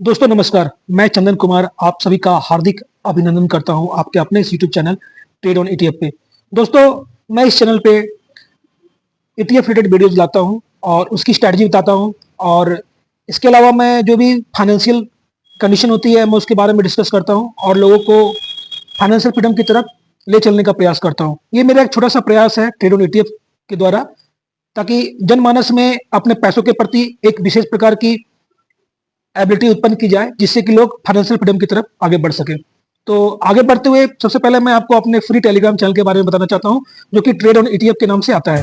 दोस्तों नमस्कार। मैं चंदन कुमार आप सभी का हार्दिक अभिनंदन करता हूं आपके अपने इस YouTube channel trade on ETF पे। दोस्तों मैं इस चैनल पे ईटीएफ रिलेटेड वीडियोस लाता हूं और उसकी स्ट्रैटेजी बताता हूं, और इसके अलावा मैं जो भी फाइनेंशियल कंडीशन होती है मैं उसके बारे में डिस्कस करता हूं और लोगों को फाइनेंशियल फ्रीडम की तरफ ले चलने का प्रयास करता हूं। ये मेरा एक छोटा सा प्रयास है ट्रेड ऑन ईटीएफ के द्वारा, ताकि जनमानस में अपने पैसों के प्रति एक विशेष प्रकार की एबिलिटी उत्पन्न की जाए, जिससे कि लोग फाइनेंशियल फ्रीडम की तरफ आगे बढ़ सके। तो आगे बढ़ते हुए सबसे पहले मैं आपको अपने फ्री टेलीग्राम चैनल के बारे में बताना चाहता हूं, जो कि ट्रेड ऑन ईटीएफ के नाम से आता है।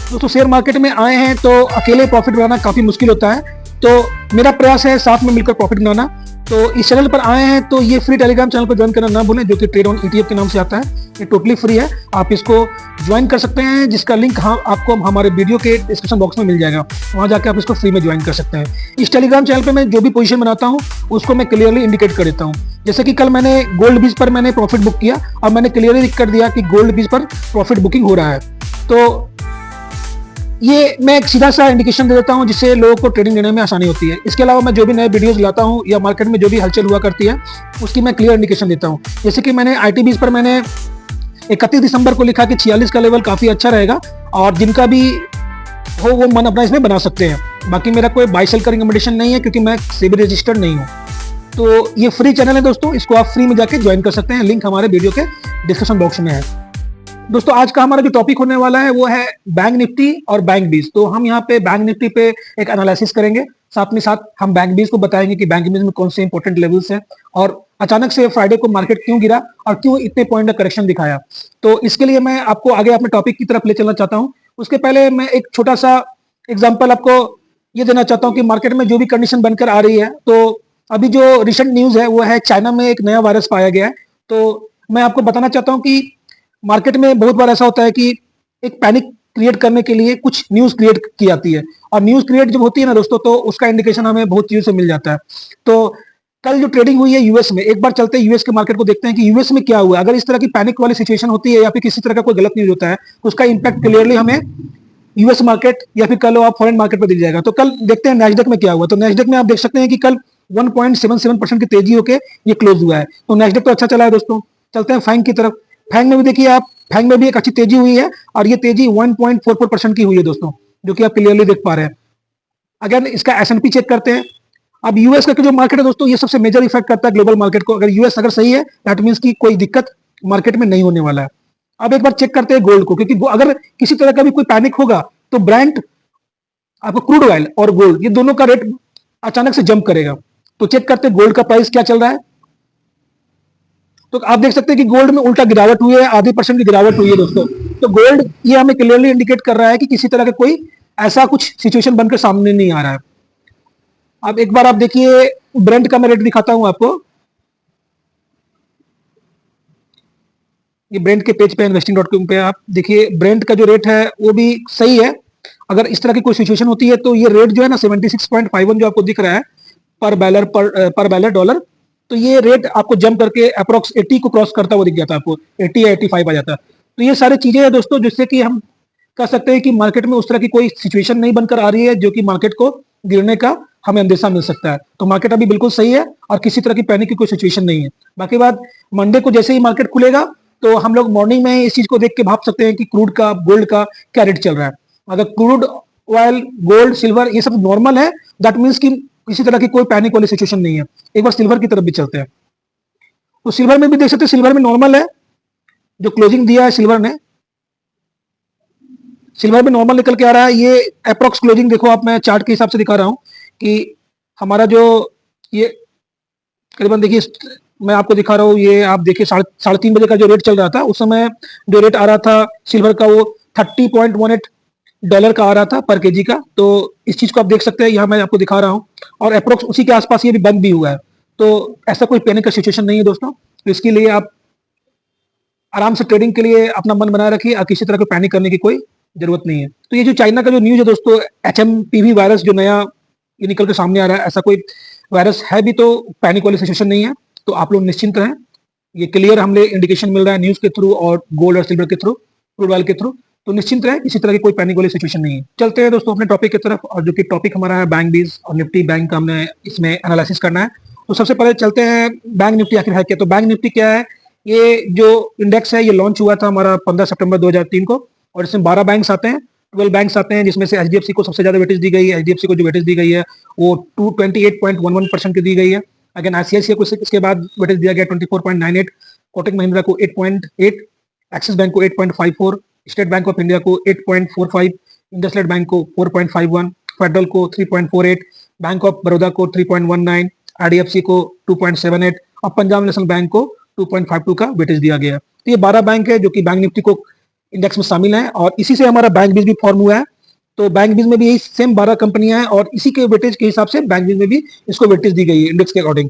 दोस्तों शेयर मार्केट में आए हैं तो अकेले प्रॉफिट बनाना काफी मुश्किल होता है, तो मेरा प्रयास है साथ में मिलकर प्रॉफिट बनाना। तो इस चैनल पर आए हैं तो ये फ्री टेलीग्राम चैनल को ज्वाइन करना ना भूलें, जो कि ट्रेड ऑन ईटीएफ के नाम से आता है। ये टोटली फ्री है, आप इसको ज्वाइन कर सकते हैं, जिसका लिंक आपको हमारे वीडियो के डिस्क्रिप्शन बॉक्स में मिल जाएगा। वहां जाकर आप इसको फ्री में ज्वाइन कर सकते हैं। इस टेलीग्राम चैनल पर मैं जो भी पोजीशन बनाता हूं उसको मैं क्लियरली इंडिकेट कर देता हूं। जैसे कि कल मैंने गोल्ड बीज पर मैंने प्रॉफिट बुक किया और मैंने क्लियरली कर दिया कि गोल्ड बीज पर प्रॉफिट बुकिंग हो रहा है। तो ये मैं एक सीधा सा इंडिकेशन दे देता हूं, जिससे लोगों को ट्रेडिंग लेने में आसानी होती है। इसके अलावा मैं जो भी नए वीडियोस लाता हूं या मार्केट में जो भी हलचल हुआ करती है उसकी मैं क्लियर इंडिकेशन देता हूं। जैसे कि मैंने आईटीबीज पर मैंने 31 दिसंबर को लिखा कि 46 का लेवल काफी अच्छा रहेगा और जिनका भी हो वो मन अपना इसमें बना सकते हैं। बाकी मेरा कोई बाय सेल का रिकमेंडेशन नहीं है, क्योंकि मैं सेबी रजिस्टर्ड नहीं हूँ। तो ये फ्री चैनल है दोस्तों, इसको आप फ्री में जाके ज्वाइन कर सकते हैं। लिंक हमारे वीडियो के डिस्क्रिप्शन बॉक्स में है। दोस्तों आज का हमारा जो टॉपिक होने वाला है वो है बैंक निफ्टी और बैंक बीज। तो हम यहाँ पे बैंक निफ्टी पे एक एनालिसिस करेंगे, साथ में साथ हम बैंक बीज को बताएंगे कि बैंक बीज में कौन से इंपॉर्टेंट लेवल्स हैं और अचानक से फ्राइडे को मार्केट क्यों गिरा और क्यों इतने पॉइंट का करेक्शन दिखाया। तो इसके लिए मैं आपको आगे अपने टॉपिक की तरफ ले चलना चाहता हूँ। उसके पहले मैं एक छोटा सा एग्जाम्पल आपको ये देना चाहता हूँ कि मार्केट में जो भी कंडीशन बनकर आ रही है, तो अभी जो रिसेंट न्यूज है वो है चाइना में एक नया वायरस पाया गया है। तो मैं आपको बताना चाहता हूँ कि मार्केट में बहुत बार ऐसा होता है कि एक पैनिक क्रिएट करने के लिए कुछ न्यूज क्रिएट की जाती है, और न्यूज क्रिएट जब होती है ना दोस्तों, तो उसका इंडिकेशन हमें बहुत चीजों से मिल जाता है। तो कल जो ट्रेडिंग हुई है यूएस में, एक बार चलते हैं यूएस के मार्केट को देखते हैं कि यूएस में क्या हुआ। अगर इस तरह की पैनिक वाली सिचुएशन होती है या फिर किसी तरह का कोई गलत न्यूज होता है तो उसका इंपैक्ट क्लियरली हमें यूएस मार्केट या फिर कल आप फॉरेन मार्केट पर दिख जाएगा। तो कल देखते हैं नैस्डैक में क्या हुआ। तो नैस्डैक में आप देख सकते हैं कि कल 1.77% की तेजी होके ये क्लोज हुआ है। तो नैस्डैक तो अच्छा चला है दोस्तों। चलते हैं फैंग की तरफ। फैंग में भी देखिए आप, फैंग में भी एक अच्छी तेजी हुई है और ये तेजी 1.44% की हुई है दोस्तों, जो कि आप क्लियरली देख पा रहे हैं। अगर इसका एसएनपी चेक करते हैं, अब यूएस का जो मार्केट है दोस्तों, ये सबसे मेजर इफेक्ट करता है ग्लोबल मार्केट को। अगर यूएस अगर सही है दैट मींस की कोई दिक्कत मार्केट में नहीं होने वाला है। अब एक बार चेक करते हैं गोल्ड को, क्योंकि अगर किसी तरह का भी कोई पैनिक होगा तो ब्रेंट, आपको क्रूड ऑयल और गोल्ड, ये दोनों का रेट अचानक से जंप करेगा। तो चेक करते हैं गोल्ड का प्राइस क्या चल रहा है। तो आप देख सकते हैं कि गोल्ड में उल्टा गिरावट हुई है, आधी % की गिरावट हुई है दोस्तों। तो गोल्ड ये हमें क्लियरली इंडिकेट कर रहा है कि किसी तरह का कोई ऐसा कुछ सिचुएशन बनकर सामने नहीं आ रहा है। अब एक बार आप देखिए ब्रेंट का मैं रेट दिखाता हूं आपको। ये ब्रेंट के पेज पे investing.com पे आप देखिए ब्रेंट का जो रेट है वो भी सही है। अगर इस तरह की कोई सिचुएशन होती है तो ये रेट जो है ना 76.51 जो आपको दिख रहा है पर बैलर डॉलर, तो ये रेट आपको जंप करके अप्रोक्स 80 को क्रॉस करता हुआ दिख जाता है, आपको 80 या 85 आ जाता है। तो ये सारी चीजें हैं दोस्तों, जिससे कि हम कह सकते हैं कि मार्केट में उस तरह की कोई सिचुएशन नहीं बनकर आ रही है जो कि मार्केट को गिरने का हमें अंदेशा मिल सकता है। तो मार्केट अभी बिल्कुल सही है और किसी तरह की पैनिक की कोई सिचुएशन नहीं है। बाकी बात मंडे को जैसे ही मार्केट खुलेगा तो हम लोग मॉर्निंग में इस चीज को देख के भाप सकते हैं कि क्रूड का, गोल्ड का क्या रेट चल रहा है। अगर क्रूड ऑयल, गोल्ड, सिल्वर ये सब नॉर्मल है, दैट मीन्स कि किसी तरह की कोई पैनिक वाली सिचुएशन नहीं है। एक बार सिल्वर की तरफ भी चलते हैं। तो सिल्वर में भी देख सकते हैं, सिल्वर में नॉर्मल है जो क्लोजिंग दिया है सिल्वर ने, सिल्वर में नॉर्मल निकल के आ रहा है। ये अप्रोक्स क्लोजिंग देखो आप, मैं चार्ट के हिसाब से दिखा रहा हूं कि हमारा जो ये करीबन देखिए, मैं आपको दिखा रहा हूँ, ये आप देखिए 3:30 बजे का जो रेट चल रहा था उस समय जो रेट आ रहा था सिल्वर का वो $30.18 का आ रहा था पर केजी का। तो इस चीज को आप देख सकते हैं, यहाँ मैं आपको दिखा रहा हूँ, और अप्रोक्स उसी के आसपास ये भी बंद भी हुआ है। तो ऐसा कोई पैनिक का सिचुएशन नहीं है दोस्तों। तो इसके लिए आप आराम से ट्रेडिंग के लिए अपना मन बनाए रखिए और किसी तरह की पैनिक करने की कोई जरूरत नहीं है। तो ये जो चाइना का जो न्यूज है दोस्तों, HMPV वायरस जो नया ये निकल के सामने आ रहा है, ऐसा कोई वायरस है भी तो पैनिक वाली सिचुएशन नहीं है। तो आप लोग निश्चिंत रहें, ये क्लियर हमें इंडिकेशन मिल रहा है न्यूज के थ्रू और गोल्ड और सिल्वर के थ्रू, क्रूड ऑयल के थ्रू। तो निश्चिंत रहे, किसी तरह की कोई पैनिक वाली सिचुएशन नहीं है। चलते हैं दोस्तों अपने टॉपिक की तरफ, और जो कि टॉपिक हमारा है बैंक बीज और निफ्टी बैंक का हमने इसमें एनालिसिस करना है। तो सबसे पहले चलते हैं बैंक निफ्टी आखिर है क्या। तो बैंक निफ्टी क्या है, ये जो इंडेक्स है ये लॉन्च हुआ था हमारा 15 सितंबर 2003 को, और इसमें 12 बैंक्स आते हैं, 12 बैंक्स आते हैं, जिसमें से एचडीएफसी को सबसे ज्यादा वेटेज दी गई है। एचडीएफसी को जो वेटेज दी गई है वो 228.11% की दी गई है। अगेन आईसीआईसीआई को इसके बाद वेटेज दिया गया 24.98, कोटक महिंद्रा को 8.8, एक्सिस बैंक को 8.54, स्टेट बैंक ऑफ इंडिया को 8.45, इंडसइंड बैंक को 4.51, फेडरल को 3.48, बैंक ऑफ बड़ौदा को 3.19, आईडीएफसी को 2.78 और पंजाब नेशनल बैंक को 2.52 का वेटेज दिया गया। तो ये 12 बैंक है जो कि बैंक निफ्टी को इंडेक्स में शामिल हैं, और इसी से हमारा बैंक बीज भी फॉर्म हुआ है। तो बैंक बीज में भी यही सेम 12 कंपनियां हैं, और इसी के वेटेज के हिसाब से बैंक बीज में भी इसको वेटेज दी गई है इंडेक्स के अकॉर्डिंग।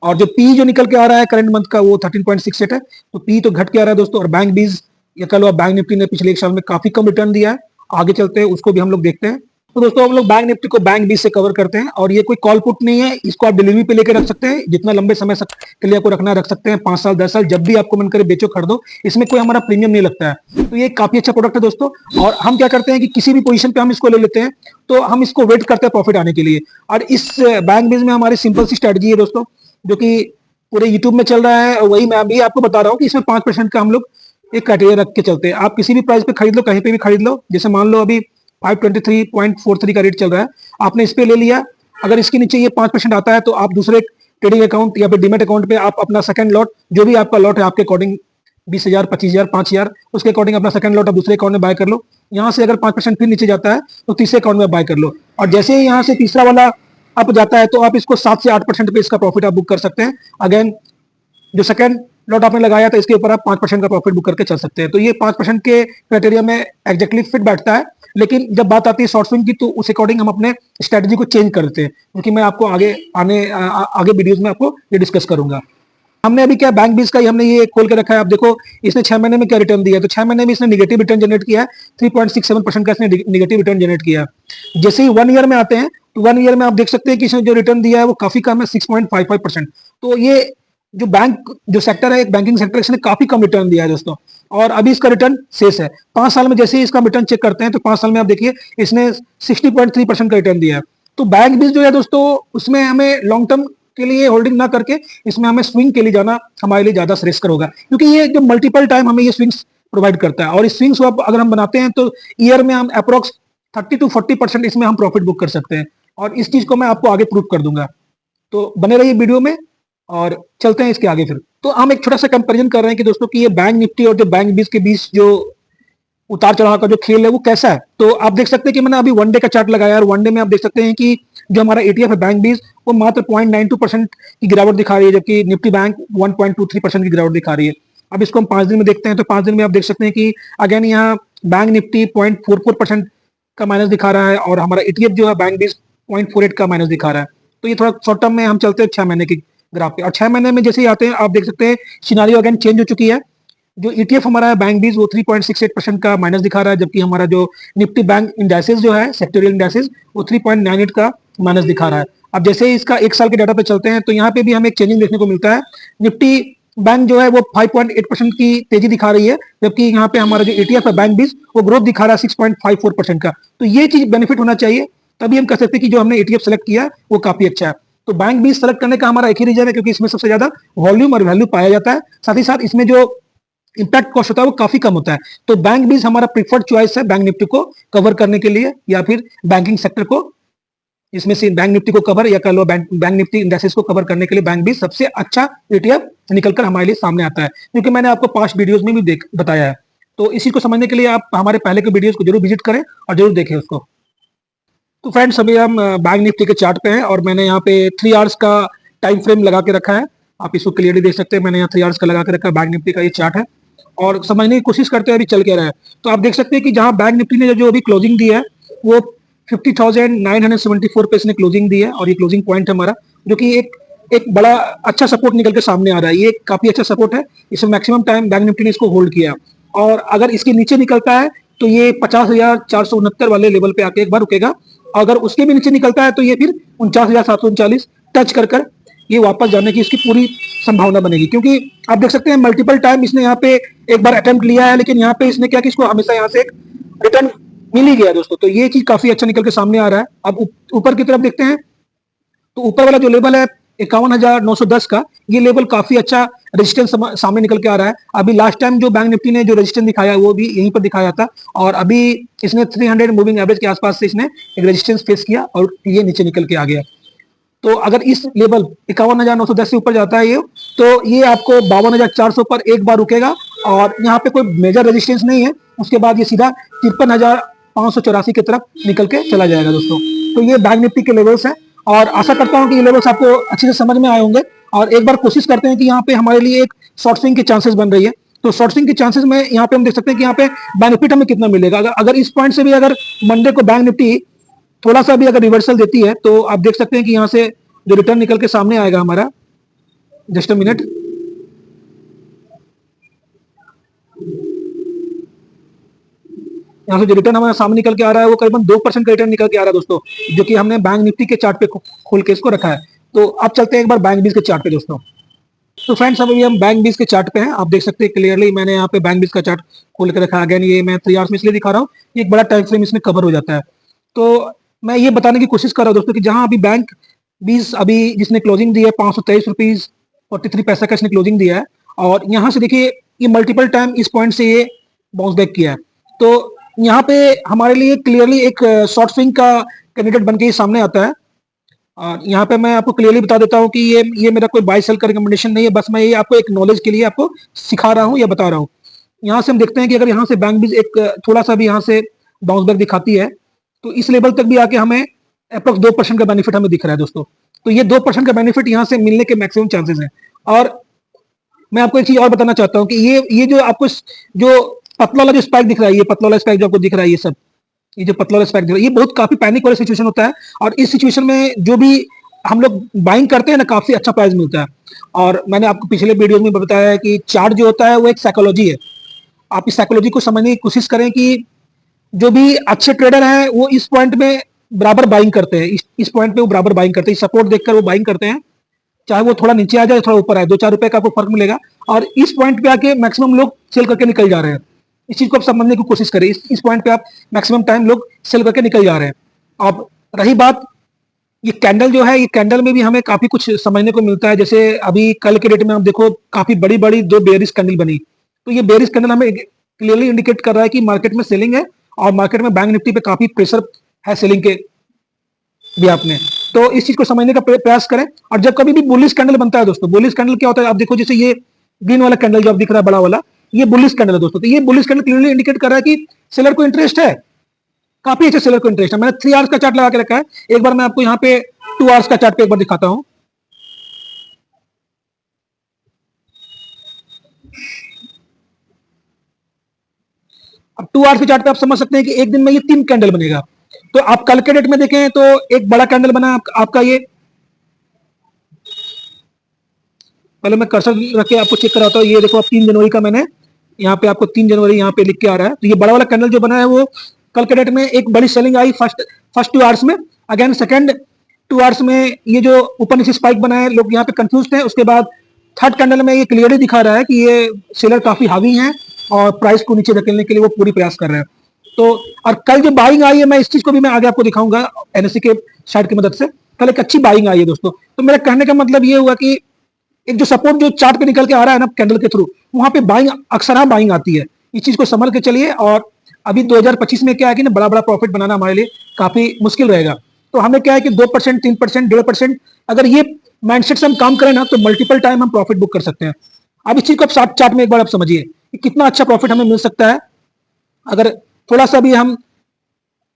और जो पी जो निकल के आ रहा है करंट मंथ का वो 13.68 है, तो पी तो घट के आ रहा है दोस्तों। और बैंक बीज या कह लो बैंक निफ्टी ने पिछले एक साल में काफी कम रिटर्न दिया है। आगे चलते हैं उसको भी हम लोग देखते हैं। तो दोस्तों हम लोग बैंक निफ्टी को बैंक बीज से कवर करते हैं, और ये कोई कॉल पुट नहीं है, इसको आप डिलीवरी पे लेके रख सकते हैं, जितना लंबे समय के लिए आपको रखना रख सकते हैं, 5 साल 10 साल, जब भी आपको मन करे बेचो खरीदो, इसमें कोई हमारा प्रीमियम नहीं लगता है। तो ये काफी अच्छा प्रोडक्ट है दोस्तों। और हम क्या करते हैं कि किसी भी पोजीशन पे हम इसको ले लेते हैं, तो हम इसको वेट करते हैं प्रॉफिट आने के लिए। और इस बैंक बीज में हमारी सिंपल सी स्ट्रेटजी है दोस्तों, जो कि पूरे यूट्यूब में चल रहा है, वही मैं अभी आपको बता रहा हूँ कि इसमें 5% का हम लोग एक क्राइटेरिया रख के चलते हैं। आप किसी भी प्राइस पे खरीद लो, कहीं पे भी खरीद लो। जैसे मान लो अभी 523.43 का रेट चल रहा है, आपने इस पे ले लिया, अगर इसके नीचे ये 5% आता है तो आप दूसरे ट्रेडिंग अकाउंट या फिर डीमेट अकाउंट पे आप अपना सेकंड लॉट, जो भी आपका लॉट है आपके अकॉर्डिंग 20,000, 25,000, 5,000, उसके अकॉर्डिंग अपना सेकंड लॉट आप दूसरे अकाउंट में बाय कर लो। यहाँ से अगर 5% फिर नीचे जाता है तो तीसरे अकाउंट में बाय कर लो, और जैसे ही यहाँ से तीसरा वाला अप जाता है तो आप इसको 7 से 8% पे इसका प्रॉफिट आप बुक कर सकते हैं। अगेन जो सेकंड लॉट आपने लगाया था इसके ऊपर आप 5% का प्रॉफिट बुक करके चल सकते हैं। तो ये 5% के क्राइटेरिया में एग्जैक्टली फिट बैठता है। लेकिन जब बात आती है शॉर्ट स्विंग की, तो उस अकॉर्डिंग हम अपने स्ट्रेटजी को चेंज करते हैं, क्योंकि मैं आपको आगे वीडियोस में आपको ये डिस्कस करूंगा। हमने अभी क्या बैंक बीज का ही हमने ये खोल के रखा है। आप देखो इसने 6 महीने में क्या रिटर्न दिया है, तो 6 महीने में इसने निगेटिव रिटर्न जनरेट किया है, 3.67% का इसने निगेटिव रिटर्न जनरेट किया है। जैसे ही 1 ईयर में आते हैं तो 1 ईयर में आप देख सकते हैं कि इसने जो रिटर्न दिया है वो काफी कम है, 6.55%। तो ये जो बैंक जो सेक्टर है, एक बैंकिंग सेक्टर, इसने काफी कम रिटर्न दिया है दोस्तों, और अभी इसका रिटर्न शेष है। 5 साल में जैसे ही इसका रिटर्न चेक करते हैं तो 5 साल में आप देखिए इसने 60.3% का रिटर्न दिया है। तो बैंक बीज जो है दोस्तों, उसमें हमें लॉन्ग टर्म के लिए होल्डिंग ना करके इसमें हमें स्विंग के लिए जाना हमारे लिए ज्यादा श्रेष्ठ होगा, क्योंकि ये जो मल्टीपल टाइम हमें ये स्विंग्स प्रोवाइड करता है। और इस स्विंग्स को अगर हम बनाते हैं तो ईयर में हम अप्रोक्स 30 to 40% इसमें हम प्रॉफिट बुक कर सकते हैं, और इस चीज को मैं आपको आगे प्रूव कर दूंगा। तो बने रहिए वीडियो में, और चलते हैं इसके आगे। फिर तो हम एक छोटा सा कंपैरिजन कर रहे हैं कि दोस्तों कि ये बैंक निफ्टी और जो बैंक बीज के बीच जो उतार चढ़ाव का जो खेल है वो कैसा है। तो आप देख सकते हैं कि मैंने अभी 1 डे का चार्ट लगाया, और 1 डे में आप देख सकते हैं कि जो हमारा ETF है बैंक बीज, वो मात्र 0.92% की गिरावट दिखा रही है, जबकि निफ्टी बैंक 1.23% की गिरावट दिखा रही है। अब इसको हम 5 दिन में देखते हैं, तो 5 दिन में आप देख सकते हैं कि अगेन यहाँ बैंक निफ्टी 0.44% का माइनस दिखा रहा है, और हमारा ETF जो है बैंक बीज 0.48 का माइनस दिखा रहा है। तो ये थोड़ा शॉर्ट टर्म में हम चलते हैं 6 महीने की ग्राफ पे, और 6 महीने में जैसे ही आते हैं आप देख सकते हैं सिनारियो अगेन चेंज हो चुकी है। जो ETF हमारा है बैंक बीज वो 3.68% का माइनस दिखा रहा है, जबकि हमारा जो निफ्टी बैंक इंडाइसेस जो है सेक्टोरियल इंडाइसेस वो 3.98 का माइनस दिखा रहा है। अब जैसे ही इसका 1 साल के डाटा पे चलते हैं तो यहाँ पे भी हमें एक चेंजिंग देखने को मिलता है। निफ्टी बैंक जो है वो 5.8% की तेजी दिखा रही है, जबकि यहाँ पे हमारा जो ETF है बैंक बीज वो ग्रोथ दिखा रहा है 6.54% का। तो ये चीज बेनिफिट होना चाहिए, तभी हम कह सकते हैं कि जो हमने ETF सेलेक्ट किया वो काफी अच्छा है। तो बैंक बीज सेलेक्ट करने का हमारा एक ही रीजन है, क्योंकि इसमें सबसे ज्यादा वॉल्यूम और वैल्यू पाया जाता है, साथ ही साथ इसमें जो इंपैक्ट कॉस्ट होता है वो काफी कम होता है। तो बैंक बीज हमारा प्रीफर्ड चॉइस है बैंक निफ्टी को कवर करने के लिए, या फिर बैंकिंग सेक्टर को इसमें से बैंक निफ्टी को कवर या कह लो बैंक निफ्टी इंडेक्सेस को कवर करने के लिए बैंक बीज सबसे अच्छा ETF निकलकर हमारे लिए सामने आता है, क्योंकि मैंने आपको पास्ट वीडियोस में भी बताया है। तो इसी को समझने के लिए आप हमारे पहले के वीडियोस को जरूर विजिट करें और जरूर देखें उसको। तो फ्रेंड्स अभी हम बैंक निफ्टी के चार्ट पे हैं, और मैंने यहाँ पे 3 आवर्स का टाइम फ्रेम लगा के रखा है। आप इसको क्लियरली देख सकते हैं, मैंने यहाँ 3 आवर्स का लगा के रखा है। बैंक निफ्टी का ये चार्ट है, और समझने की कोशिश करते हैं अभी चल क्या रहा है। तो आप देख सकते हैं कि जहां बैंक निफ्टी ने जो अभी क्लोजिंग दी है वो 50,974 पे इसने क्लोजिंग दी है, और ये क्लोजिंग पॉइंट है हमारा, जो कि एक बड़ा अच्छा सपोर्ट निकल के सामने आ रहा है। ये काफी अच्छा सपोर्ट है, इसमें मैक्सिमम टाइम बैंक निफ्टी ने इसको होल्ड किया, और अगर इसके नीचे निकलता है तो ये 50,469 वाले लेवल पे आके एक बार रुकेगा। अगर उसके भी नीचे निकलता है तो ये फिर 49,739 टच कर ये वापस जाने की इसकी पूरी संभावना बनेगी, क्योंकि आप देख सकते हैं मल्टीपल टाइम इसने यहाँ पे एक बार अटेम्प्ट लिया है, लेकिन यहाँ पे इसने क्या कि इसको हमेशा यहाँ से एक रिटर्न मिल ही गया दोस्तों। तो ये चीज काफी अच्छा निकल के सामने आ रहा है। अब ऊपर की तरफ देखते हैं, तो ऊपर वाला जो लेवल है 51,910 का, ये लेवल काफी अच्छा रेजिस्टेंस सामने निकल के आ रहा है। अभी लास्ट टाइम जो बैंक निफ्टी ने जो रेजिस्टेंस दिखाया वो भी यहीं पर दिखाया था, और अभी इसने 300 मूविंग एवरेज के आसपास से इसने एक रेजिस्टेंस फेस किया और ये नीचे निकल के आ गया। तो अगर इस लेवल 51,910 से ऊपर जाता है ये, तो ये आपको 52,400 पर एक बार रुकेगा, और यहाँ पे कोई मेजर रेजिस्टेंस नहीं है। उसके बाद ये सीधा 53,584 की तरफ निकल के चला जाएगा दोस्तों। तो ये बैंक निफ्टी के लेवल्स हैं, और आशा करता हूँ कि ये लेवल्स आपको अच्छे से समझ में आए होंगे। और एक बार कोशिश करते हैं कि यहाँ पे हमारे लिए एक शॉर्ट स्विंग के चांसेस बन रही है। तो शॉर्ट स्विंग के चांसेस में यहाँ पे हम देख सकते हैं कि यहाँ पे बेनिफिट हमें कितना मिलेगा। अगर इस पॉइंट से भी अगर मंडे को बैंक निफ्टी थोड़ा सा भी अगर रिवर्सल देती है, तो आप देख सकते हैं कि यहाँ से जो रिटर्न निकल के सामने आएगा हमारा, जस्ट अ मिनट, यहाँ से जो रिटर्न हमारे सामने निकल के आ रहा है वो करीबन 2% का रिटर्न निकल के आ रहा है दोस्तों, जो कि हमने बैंक निफ्टी के चार्ट पे खोल के इसको रखा है। तो अब चलते हैं एक बार बैंक बीस के चार्ट पे दोस्तों। तो फ्रेंड्स अभी हम बैंक बीस के चार्ट पे हैं, आप देख सकते हैं क्लियरली मैंने यहाँ पे बैंक बीस का चार्ट खोल के रखा है। अगेन ये मैं 3 आवर्स में इसलिए दिखा रहा हूँ, एक बड़ा टाइम फ्रेम इसमें कवर हो जाता है। तो मैं ये बताने की कोशिश कर रहा हूँ दोस्तों कि जहां अभी बैंक बीस अभी जिसने क्लोजिंग दी है 523 रुपीज 43 पैसा का इसने क्लोजिंग दिया है, और यहाँ से देखिए ये मल्टीपल टाइम इस पॉइंट से ये बाउंस बैक किया है। तो यहाँ पे हमारे लिए क्लियरली एक शॉर्ट स्विंग का कैंडिडेट बन के ही सामने आता है। और यहाँ पे मैं आपको क्लियरली बता देता हूँ कि ये मेरा कोई बाय सेल का रिकमेंडेशन नहीं है, बस मैं ये आपको एक नॉलेज के लिए आपको सिखा रहा हूँ या बता रहा हूँ। यहाँ से हम देखते हैं कि अगर यहाँ से बैंक बीज एक थोड़ा सा भी यहाँ से बाउंस बैक दिखाती है, तो इस लेवल तक भी आके हमें अप्रोक्स 2% का बेनिफिट हमें दिख रहा है दोस्तों। तो ये 2% का बेनिफिट यहाँ से मिलने के मैक्सिमम चांसेस हैं। और मैं आपको एक चीज और बताना चाहता हूँ कि ये जो आपको जो पतला वाला जो स्पाइक दिख रहा है, ये पतला वाला स्पाइक जो आपको दिख रहा है, ये सब ये जो पतला वाला स्पाइक दिख रहा है, ये बहुत काफी पैनिक वाला सिचुएशन होता है। और इस सिचुएशन में जो भी हम लोग बाइंग करते हैं ना, काफी अच्छा प्राइस मिलता है। और मैंने आपको पिछले वीडियो में बताया है कि चार्ट जो होता है वो एक साइकोलॉजी है। आप इस साइकोलॉजी को समझने की कोशिश करें कि जो भी अच्छे ट्रेडर हैं वो इस पॉइंट में बराबर बाइंग करते हैं, इस पॉइंट पे वो बराबर बाइंग करते हैं, सपोर्ट देखकर वो बाइंग करते हैं, चाहे वो थोड़ा नीचे आ जाए थोड़ा ऊपर आए, 2-4 रुपए का आपको फर्क मिलेगा। और इस पॉइंट पे आके मैक्सिमम लोग सेल करके निकल जा रहे हैं। इस चीज को आप समझने की कोशिश करें, इस पॉइंट पे आप मैक्सिमम टाइम लोग सेल करके निकल जा रहे हैं। अब रही बात ये कैंडल जो है, ये कैंडल में भी हमें काफी कुछ समझने को मिलता है। जैसे अभी कल के डेट में आप देखो काफी बड़ी बड़ी 2 बेयरिश कैंडल बनी, तो ये बेयरिश कैंडल हमें क्लियरली इंडिकेट कर रहा है कि मार्केट में सेलिंग है, और मार्केट में बैंक निफ्टी पे काफी प्रेशर है सेलिंग के व्याप में। तो इस चीज को समझने का प्रयास करें। और जब कभी भी बुलिश कैंडल बनता है दोस्तों, बुलिश कैंडल क्या होता है, आप देखो जैसे ये ग्रीन वाला कैंडल जो आप दिख रहा है बड़ा वाला, ये बुलिश कैंडल है दोस्तों। तो ये बुलिश कैंडल क्लियरली इंडिकेट कर रहा है कि सेलर को इंटरेस्ट है, काफी अच्छे सेलर को इंटरेस्ट है। मैंने 3 आवर्स का चार्ट लगा के रखा है, एक बार मैं आपको यहाँ पे 2 आवर्स का चार्ट पे एक बार दिखाता हूँ। अब 2 आवर्स के चार्ट पे आप समझ सकते हैं कि एक दिन में ये 3 कैंडल बनेगा। तो आप कल के डेट में देखें तो एक बड़ा कैंडल बना आपका ये, पहले मैं कर्सर रख के आपको चेक कराता हूँ। ये देखो आप 3 जनवरी का मैंने यहाँ पे आपको 3 जनवरी यहाँ पे लिख के आ रहा है। तो ये बड़ा वाला कैंडल जो बना है वो कल के डेट में एक बड़ी सेलिंग आई फर्स्ट 2 आवर्स में। अगेन सेकंड 2 आवर्स में ये जो ऊपर नीचे स्पाइक बना है, लोग यहाँ पे कंफ्यूज थे। उसके बाद थर्ड कैंडल में ये क्लियरली दिखा रहा है कि ये सेलर काफी हावी हैं और प्राइस को नीचे धकेलने के लिए वो पूरी प्रयास कर रहे हैं। तो और कल जो बाइंग आई है, मैं इस चीज को भी मैं आगे आपको दिखाऊंगा एनएससी के साइड की मदद से। कल एक अच्छी बाइंग आई है दोस्तों। तो मेरा कहने का मतलब ये हुआ कि एक जो सपोर्ट जो चार्ट पे निकल के आ रहा है ना कैंडल के थ्रू, वहां पे बाइंग अक्सर बाइंग आती है। इस चीज को समझ के चलिए। और अभी 2025 में क्या है कि ना बड़ा बड़ा प्रॉफिट बनाना हमारे लिए काफी मुश्किल रहेगा। तो हमें क्या है कि 2%, 3%, 1.5% अगर ये माइंडसेट से हम काम करें ना, तो मल्टीपल टाइम हम प्रॉफिट बुक कर सकते हैं। अब इस चीज को आप चार्ट में एक बार आप समझिए कि कितना अच्छा प्रॉफिट हमें मिल सकता है अगर थोड़ा सा भी हम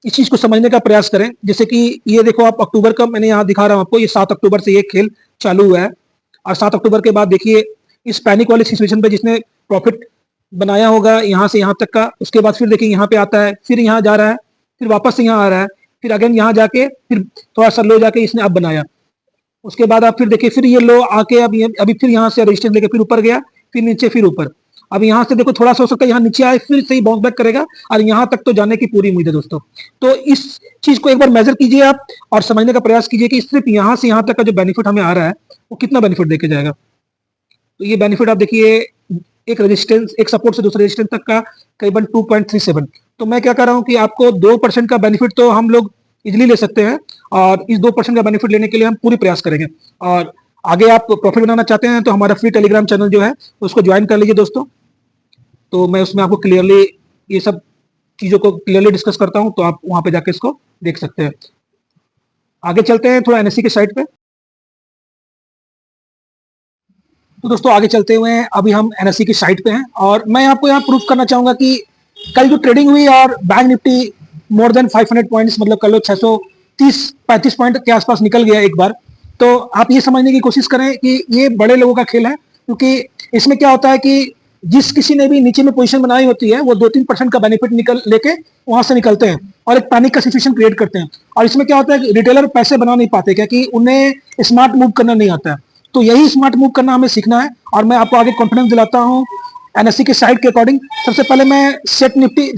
इस चीज को समझने का प्रयास करें। जैसे कि ये देखो आप अक्टूबर का मैंने यहाँ दिखा रहा हूँ आपको, ये 7 अक्टूबर से ये खेल चालू हुआ है। और 7 अक्टूबर के बाद देखिए इस पैनिक वाली सिचुएशन पे जिसने प्रॉफिट बनाया होगा यहाँ से यहाँ तक का, उसके बाद फिर देखिए यहाँ पे आता है, फिर यहाँ जा रहा है, फिर वापस से यहाँ आ रहा है, फिर अगेन यहाँ जाके फिर थोड़ा सा लो जाके इसने अब बनाया। उसके बाद आप फिर देखिए फिर ये लो आके अब अभी फिर यहाँ से रजिस्टेंस लेके फिर ऊपर गया, फिर नीचे, फिर ऊपर। अब यहाँ से देखो थोड़ा सा हो सकता है यहाँ नीचे आए, फिर से ही बाउंस बैक करेगा, और यहाँ तक तो जाने की पूरी उम्मीद है दोस्तों। तो इस चीज को एक बार मेजर कीजिए आप और समझने का प्रयास कीजिए कि सिर्फ यहाँ से यहाँ तक का जो बेनिफिट हमें आ रहा है वो कितना बेनिफिट देके जाएगा। तो ये बेनिफिट आप देखिए एक रेजिस्टेंस, एक सपोर्ट से दूसरे रेजिस्टेंस तक का करीबन 2.37, तो मैं क्या कर रहा हूँ कि आपको 2% का बेनिफिट तो हम लोग इजिली ले सकते हैं, और इस 2% का बेनिफिट लेने के लिए हम पूरी प्रयास करेंगे। और आगे आप प्रॉफिट बनाना चाहते हैं तो हमारा फ्री टेलीग्राम चैनल जो है उसको ज्वाइन कर लीजिए दोस्तों। तो मैं उसमें आपको क्लियरली ये सब चीज़ों को क्लियरली डिस्कस करता हूँ, तो आप वहाँ पे जाके इसको देख सकते हैं। आगे चलते हैं थोड़ा एनएससी के साइट पे। तो दोस्तों आगे चलते हुए अभी हम एनएससी की साइट पे हैं, और मैं आपको यहाँ प्रूफ करना चाहूंगा कि कल जो ट्रेडिंग हुई और bank Nifty more than 500 points, मतलब कल 630-35 पॉइंट के आसपास निकल गया एक बार। तो आप ये समझने की कोशिश करें कि ये बड़े लोगों का खेल है, क्योंकि इसमें क्या होता है कि जिस किसी ने भी नीचे में पोजीशन बनाई होती है वो 2-3% का बेनिफिट निकल लेके वहां से निकलते हैं और एक पैनिक का सिचुएशन क्रिएट करते हैं। और इसमें क्या होता है कि रिटेलर पैसे बना नहीं पाते, क्योंकि उन्हें स्मार्ट मूव करना नहीं आता है। तो यही स्मार्ट मूव करना हमें सीखना है, और मैं आपको आगे कॉन्फिडेंस दिलाता हूँ एनएससी के साइड के अकॉर्डिंग। सबसे पहले मैं सेट निफ्टी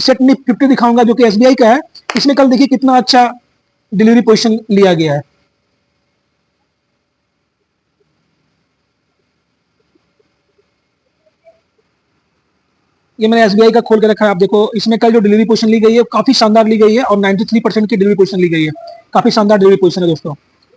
50 दिखाऊंगा जो कि एसबीआई का है। इसमें कल देखिए कितना अच्छा डिलीवरी पोजीशन लिया गया है। ये मैंने एसबीआई का खोल के रखा है, आप देखो इसमें कल जो डिलीवरी पोजीशन ली गई है काफी शानदार ली गई है, और 93% की डिलीवरी पोजीशन ली गई है। काफी शानदार डिलीवरी पोजीशन है दोस्तों।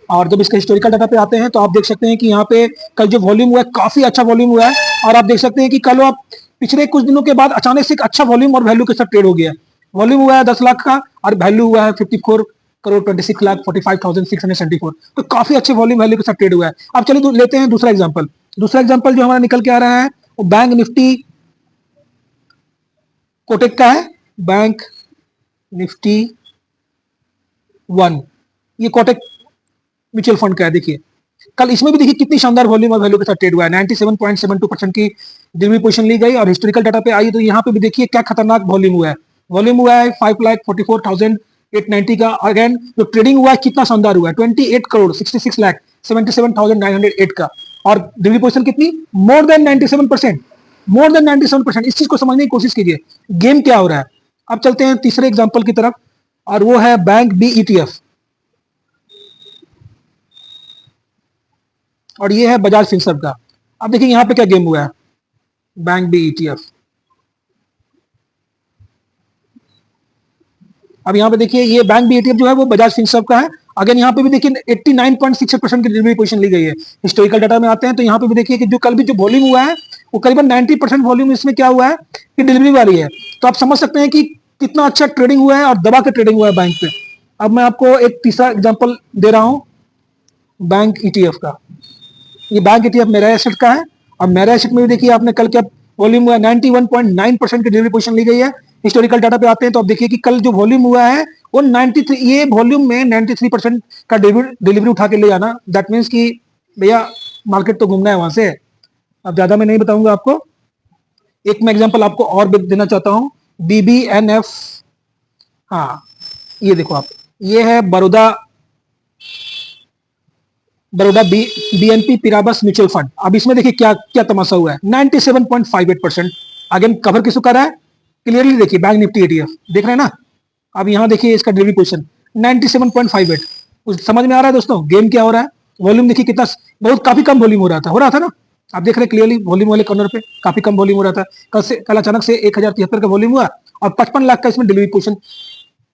और जब इसके हिस्टोरिकल डाटा पे आते हैं तो आप देख सकते हैं कि यहाँ पे कल जो वॉल्यूम हुआ है काफी अच्छा वॉल्यूम हुआ है, और आप देख सकते हैं कि कल आप पिछले कुछ दिनों के बाद अचानक से एक अच्छा वॉल्यूम और वैल्यू के साथ ट्रेड हो गया। वॉल्यूम हुआ है 10 लाख का और वैल्यू हुआ है 54 करोड़ 26,45,674। तो काफी अच्छे वॉल्यूम वैल्यू के साथ ट्रेड हुआ है। अब चलिए लेते हैं दूसरा एग्जाम्पल। दूसरा एग्जाम्पल जो हमारा निकल के आ रहा है वो बैंक निफ्टी कोटेक का है। बैंक निफ्टी 1, ये कोटेक म्यूचुअल फंड का है। देखिए कल इसमें भी देखिए कितनी शानदार वॉल्यूम और वैल्यू के साथ ट्रेड हुआ है। 97.72% की डिलीवरी पोजीशन ली गई, और हिस्टोरिकल डाटा पे आई तो यहाँ पे भी देखिए क्या खतरनाक वॉल्यूम हुआ है। वॉल्यूम हुआ है 5,44,890 का। अगेन जो ट्रेडिंग हुआ है कितना शानदार हुआ है, 28 करोड़ 66,77,908 का। और डिलीवरी पोजीशन कितनी, मोर देन 97%। More than 97%। इस चीज को समझने की कोशिश कीजिए, गेम क्या हो रहा है। अब चलते हैं तीसरे एग्जाम्पल की तरफ, और वो है बैंक बी ईटीएफ, और ये है बजाज फिनसर्व का। अब देखिए यहाँ पे क्या गेम हुआ है, बैंक बी ईटीएफ। अब यहाँ पे देखिए ये बैंक बी ईटीएफ जो है वो बजाज फिनसर्व का है। अगर यहाँ पे भी देखिए 89.66% की डिलीवरी पोजीशन ली गई है। हिस्टोरिकल डाटा में आते हैं तो यहाँ पे भी देखिए कि जो कल भी जो वॉल्यूम हुआ है वो करीबन 90% वॉल्यूम इसमें क्या हुआ है कि डिलीवरी वाली है। तो आप समझ सकते हैं कि कितना अच्छा ट्रेडिंग हुआ है और दबा के ट्रेडिंग हुआ है बैंक पे। अब मैं आपको एक तीसरा एग्जाम्पल दे रहा हूँ बैंक ईटीएफ का। ये बैंक ईटीएफ मेरा एसेट का है, और मेरा एसेट में भी देखिए आपने कल क्या वॉल्यूम हुआ है, 91.9% की डिलीवरी पोजीशन ली गई है। हिस्टोरिकल डाटा पे आते हैं तो आप देखिए कि कल जो वॉल्यूम हुआ है वो 93, ये वॉल्यूम में 93% का डिलीवरी उठा के ले जाना, दैट मीन्स कि भैया मार्केट तो घूमना है वहां से। अब ज्यादा मैं नहीं बताऊंगा आपको। एक मैं एग्जांपल आपको और भी देना चाहता हूं, BBNF। हाँ ये देखो आप, ये है बड़ौदा BNP पिराबस म्यूचुअल फंड। अब इसमें देखिए क्या क्या तमाशा हुआ है, 97.58%। अगेन कवर किसको कर रहा है, क्लियरली देखिए बैंक निफ्टी ETF, देख रहे हैं ना। अब यहाँ देखिए इसका डिलीवरी पोजीशन 97.58। समझ में आ रहा है दोस्तों गेम क्या हो रहा है। वॉल्यूम देखिए कितना, बहुत काफी कम वॉल्यूम हो रहा था ना। आप देख रहे हैं क्लियरली वॉल्यूम वाले कॉर्नर पे काफी कम वॉल्यूम हो रहा था। कल अचानक से 1073 का वॉल्यूम हुआ और 55 लाख का इसमें डिलीवरी पोजीशन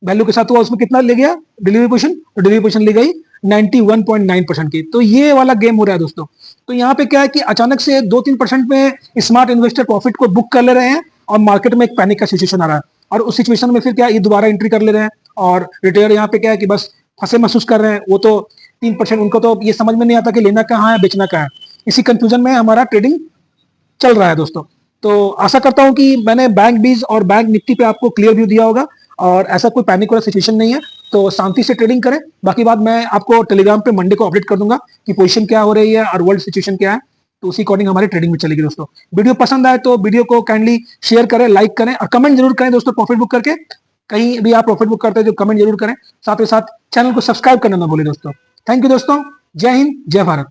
वैल्यू के साथ हुआ। उसमें कितना ले गया डिलीवरी पोजीशन, तो डिलीवरी पोजीशन ली गई 91.9% की। तो ये वाला गेम हो रहा है दोस्तों। तो यहाँ पे क्या है कि अचानक से 2-3% में स्मार्ट इन्वेस्टर प्रॉफिट को बुक कर ले रहे हैं, और मार्केट में एक पैनिक का सिचुएशन आ रहा है, और उस सिचुएशन में फिर क्या ये दोबारा एंट्री कर ले रहे हैं। और रिटेलर यहाँ पे क्या है कि बस फंसे महसूस कर रहे हैं। वो तो 3%, उनको तो ये समझ में नहीं आता कि लेना कहाँ है बेचना कहाँ है। इसी कंफ्यूजन में हमारा ट्रेडिंग चल रहा है दोस्तों। तो आशा करता हूं कि मैंने बैंक बीज और बैंक निफ्टी पे आपको क्लियर व्यू दिया होगा, और ऐसा कोई पैनिक वाला सिचुएशन नहीं है। तो शांति से ट्रेडिंग करें। बाकी बात मैं आपको टेलीग्राम पे मंडे को अपडेट कर दूंगा कि पोजीशन क्या हो रही है और वर्ल्ड सिचुएशन क्या है। तो उसी अकॉर्डिंग हमारी ट्रेडिंग में चलेगी दोस्तों। वीडियो पसंद आए तो वीडियो को काइंडली शेयर करें, लाइक करें, और कमेंट जरूर करें दोस्तों प्रॉफिट बुक करके। कहीं भी आप प्रॉफिट बुक करते हैं तो कमेंट जरूर करें। साथ ही साथ चैनल को सब्सक्राइब करना ना भूलें दोस्तों। थैंक यू दोस्तों। जय हिंद, जय भारत।